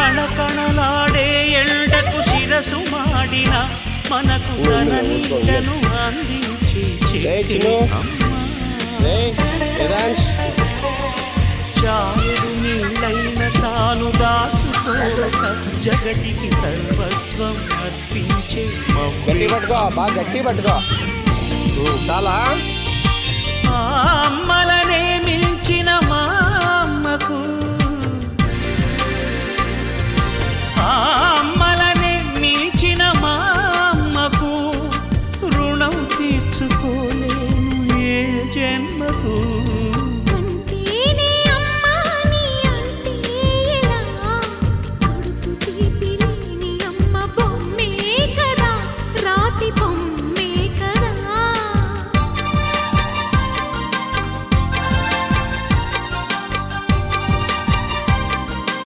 కణకణలాడే ఎండకు శిరసు మాడిన మనకు తన నీడను అందించే చాలుడు నీళ్ళైన తాను దాచుకోక జగతికి సర్వస్వం అర్పించే గట్టి పట్టుకో అమ్మలనే మించిన మా అమ్మకు